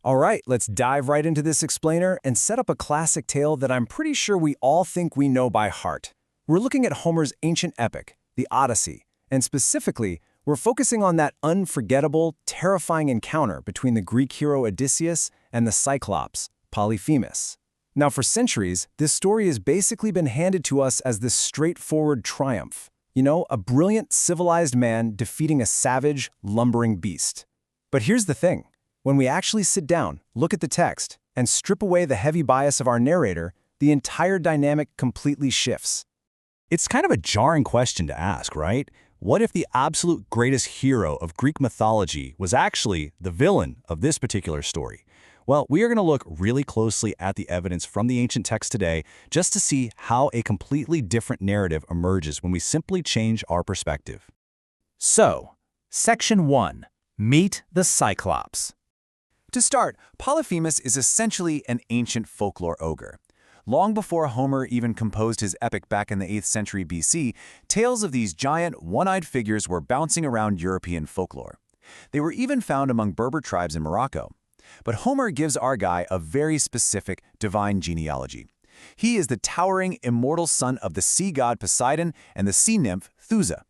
All right, let's dive right into this explainer and set up a classic tale that I'm pretty sure we all think we know by heart. We're looking at Homer's ancient epic, the Odyssey, and specifically, we're focusing on that unforgettable, terrifying encounter between the Greek hero Odysseus and the Cyclops, Polyphemus. Now, for centuries, this story has basically been handed to us as this straightforward triumph. You know, a brilliant, civilized man defeating a savage, lumbering beast. But here's the thing. When we actually sit down, look at the text, and strip away the heavy bias of our narrator, the entire dynamic completely shifts. It's kind of a jarring question to ask, right? What if the absolute greatest hero of Greek mythology was actually the villain of this particular story? Well, we are going to look really closely at the evidence from the ancient text today just to see how a completely different narrative emerges when we simply change our perspective. So, Section 1. Meet the Cyclops. To start, Polyphemus is essentially an ancient folklore ogre. Long before Homer even composed his epic back in the 8th century BC, tales of these giant, one-eyed figures were bouncing around European folklore. They were even found among Berber tribes in Morocco. But Homer gives our guy a very specific divine genealogy. He is the towering, immortal son of the sea god Poseidon and the sea nymph Thusa.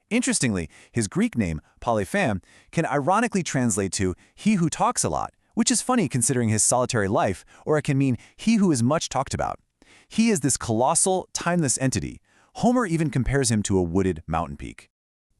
Interestingly, his Greek name, Polyphem, can ironically translate to he who talks a lot, which is funny considering his solitary life, or it can mean he who is much talked about. He is this colossal, timeless entity. Homer even compares him to a wooded mountain peak.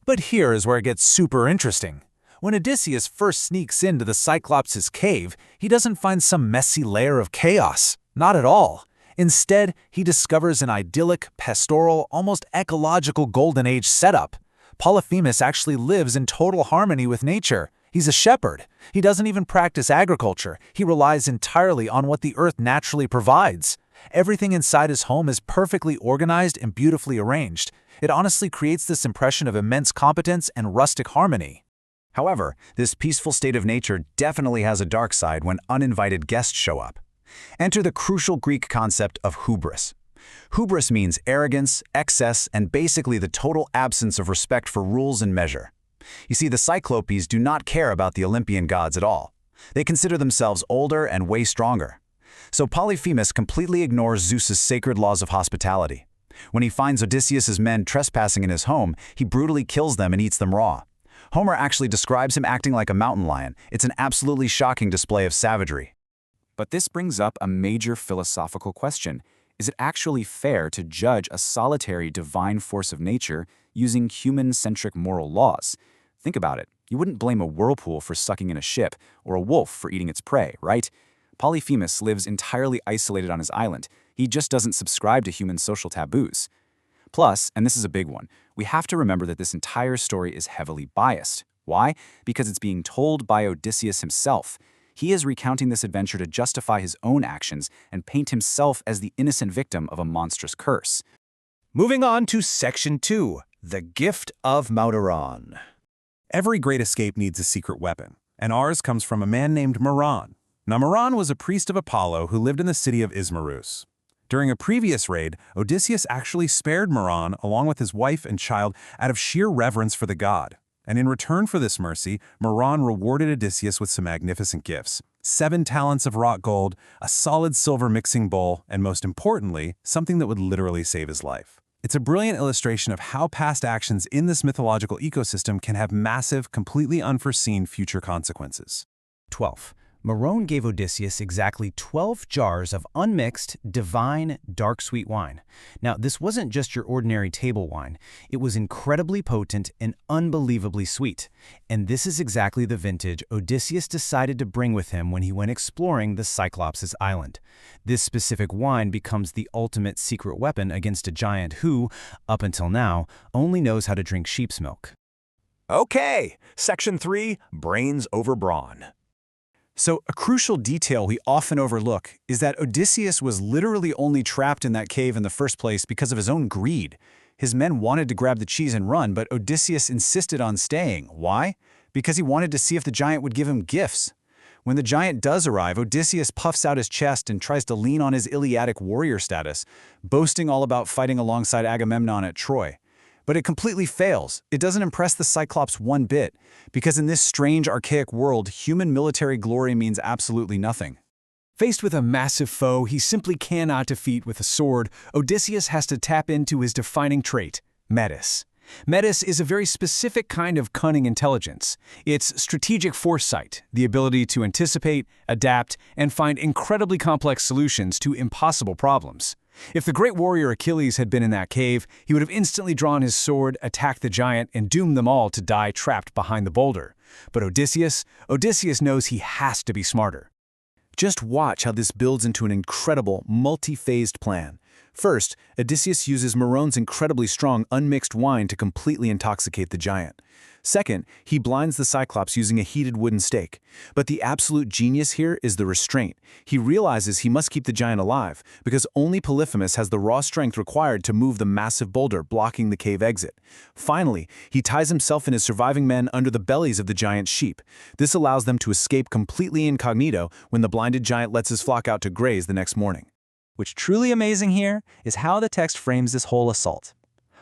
But here is where it gets super interesting. When Odysseus first sneaks into the Cyclops' cave, he doesn't find some messy lair of chaos. Not at all. Instead, he discovers an idyllic, pastoral, almost ecological Golden Age setup. Polyphemus actually lives in total harmony with nature. He's a shepherd. He doesn't even practice agriculture. He relies entirely on what the earth naturally provides. Everything inside his home is perfectly organized and beautifully arranged. It honestly creates this impression of immense competence and rustic harmony. However, this peaceful state of nature definitely has a dark side when uninvited guests show up. Enter the crucial Greek concept of hubris. Hubris means arrogance, excess, and basically the total absence of respect for rules and measure. You see, the Cyclopes do not care about the Olympian gods at all. They consider themselves older and way stronger. So Polyphemus completely ignores Zeus's sacred laws of hospitality. When he finds Odysseus's men trespassing in his home, he brutally kills them and eats them raw. Homer actually describes him acting like a mountain lion. It's an absolutely shocking display of savagery. But this brings up a major philosophical question. Is it actually fair to judge a solitary divine force of nature using human-centric moral laws? Think about it. You wouldn't blame a whirlpool for sucking in a ship or a wolf for eating its prey, right? Polyphemus lives entirely isolated on his island. He just doesn't subscribe to human social taboos. Plus, and this is a big one, we have to remember that this entire story is heavily biased. Why? Because it's being told by Odysseus himself. He is recounting this adventure to justify his own actions and paint himself as the innocent victim of a monstrous curse. Moving on to Section 2. The Gift of Maron. Every great escape needs a secret weapon, and ours comes from a man named Maron. Now, Maron was a priest of Apollo who lived in the city of Ismarus. During a previous raid, Odysseus actually spared Maron along with his wife and child out of sheer reverence for the god. And in return for this mercy, Maron rewarded Odysseus with some magnificent gifts. 7 talents of wrought gold, a solid silver mixing bowl, and most importantly, something that would literally save his life. It's a brilliant illustration of how past actions in this mythological ecosystem can have massive, completely unforeseen future consequences. 12. Maron gave Odysseus exactly 12 jars of unmixed, divine, dark sweet wine. Now, this wasn't just your ordinary table wine. It was incredibly potent and unbelievably sweet. And this is exactly the vintage Odysseus decided to bring with him when he went exploring the Cyclops' island. This specific wine becomes the ultimate secret weapon against a giant who, up until now, only knows how to drink sheep's milk. Okay, Section 3, Brains over Brawn. So, a crucial detail we often overlook is that Odysseus was literally only trapped in that cave in the first place because of his own greed. His men wanted to grab the cheese and run, but Odysseus insisted on staying. Why? Because he wanted to see if the giant would give him gifts. When the giant does arrive, Odysseus puffs out his chest and tries to lean on his Iliadic warrior status, boasting all about fighting alongside Agamemnon at Troy. But it completely fails. It doesn't impress the Cyclops one bit, because in this strange, archaic world, human military glory means absolutely nothing. Faced with a massive foe he simply cannot defeat with a sword, Odysseus has to tap into his defining trait, metis. Metis is a very specific kind of cunning intelligence. It's strategic foresight, the ability to anticipate, adapt, and find incredibly complex solutions to impossible problems. If the great warrior Achilles had been in that cave, he would have instantly drawn his sword, attacked the giant, and doomed them all to die trapped behind the boulder. But Odysseus knows he has to be smarter. Just watch how this builds into an incredible, multi-phased plan. First, Odysseus uses Maron's incredibly strong, unmixed wine to completely intoxicate the giant. Second, he blinds the Cyclops using a heated wooden stake. But the absolute genius here is the restraint. He realizes he must keep the giant alive, because only Polyphemus has the raw strength required to move the massive boulder blocking the cave exit. Finally, he ties himself and his surviving men under the bellies of the giant sheep. This allows them to escape completely incognito when the blinded giant lets his flock out to graze the next morning. What's truly amazing here is how the text frames this whole assault.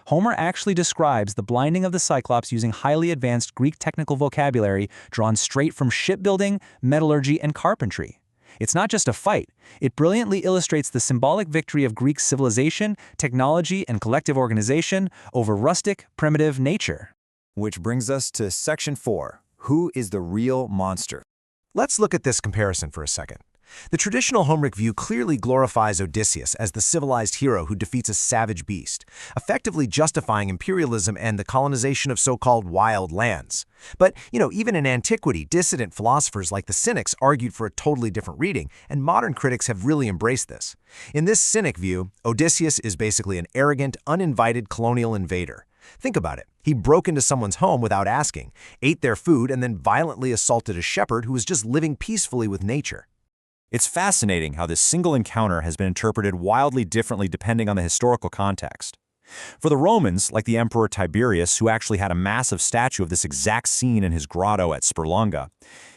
Homer actually describes the blinding of the Cyclops using highly advanced Greek technical vocabulary drawn straight from shipbuilding, metallurgy, and carpentry. It's not just a fight, it brilliantly illustrates the symbolic victory of Greek civilization, technology, and collective organization over rustic, primitive nature. Which brings us to Section 4. Who is the real monster? Let's look at this comparison for a second. The traditional Homeric view clearly glorifies Odysseus as the civilized hero who defeats a savage beast, effectively justifying imperialism and the colonization of so-called wild lands. But, even in antiquity, dissident philosophers like the Cynics argued for a totally different reading, and modern critics have really embraced this. In this Cynic view, Odysseus is basically an arrogant, uninvited colonial invader. Think about it. He broke into someone's home without asking, ate their food, and then violently assaulted a shepherd who was just living peacefully with nature. It's fascinating how this single encounter has been interpreted wildly differently depending on the historical context. For the Romans, like the Emperor Tiberius, who actually had a massive statue of this exact scene in his grotto at Spurlonga,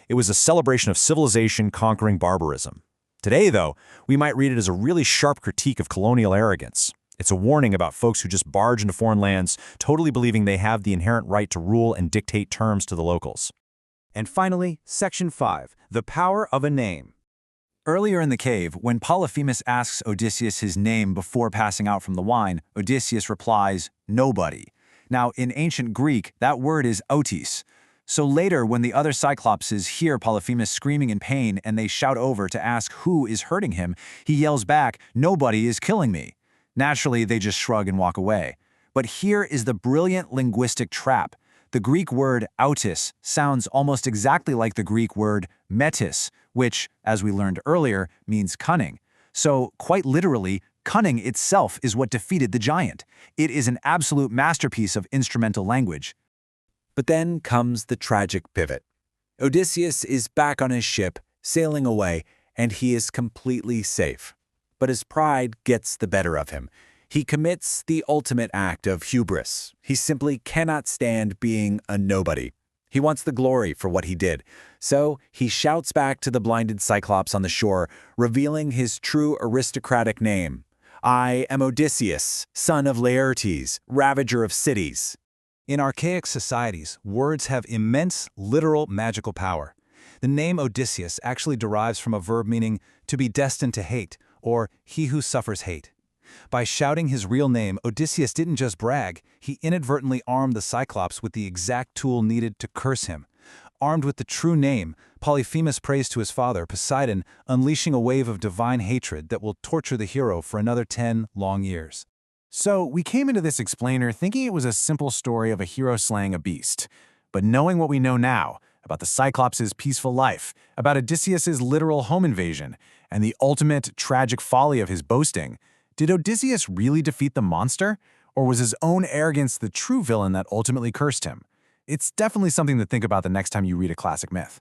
it was a celebration of civilization conquering barbarism. Today, though, we might read it as a really sharp critique of colonial arrogance. It's a warning about folks who just barge into foreign lands, totally believing they have the inherent right to rule and dictate terms to the locals. And finally, Section 5, the power of a name. Earlier in the cave, when Polyphemus asks Odysseus his name before passing out from the wine, Odysseus replies, "Nobody." Now, in ancient Greek, that word is otis. So later, when the other Cyclopses hear Polyphemus screaming in pain and they shout over to ask who is hurting him, he yells back, "Nobody is killing me." Naturally, they just shrug and walk away. But here is the brilliant linguistic trap. The Greek word autis sounds almost exactly like the Greek word metis, which, as we learned earlier, means cunning. So, quite literally, cunning itself is what defeated the giant. It is an absolute masterpiece of instrumental language. But then comes the tragic pivot. Odysseus is back on his ship, sailing away, and he is completely safe. But his pride gets the better of him. He commits the ultimate act of hubris. He simply cannot stand being a nobody. He wants the glory for what he did. So he shouts back to the blinded Cyclops on the shore, revealing his true aristocratic name. "I am Odysseus, son of Laertes, ravager of cities." In archaic societies, words have immense, literal, magical power. The name Odysseus actually derives from a verb meaning to be destined to hate, or he who suffers hate. By shouting his real name, Odysseus didn't just brag, he inadvertently armed the Cyclops with the exact tool needed to curse him. Armed with the true name, Polyphemus prays to his father, Poseidon, unleashing a wave of divine hatred that will torture the hero for another 10 long years. So, we came into this explainer thinking it was a simple story of a hero slaying a beast. But knowing what we know now, about the Cyclops' peaceful life, about Odysseus' literal home invasion, and the ultimate tragic folly of his boasting, did Odysseus really defeat the monster? Or was his own arrogance the true villain that ultimately cursed him? It's definitely something to think about the next time you read a classic myth.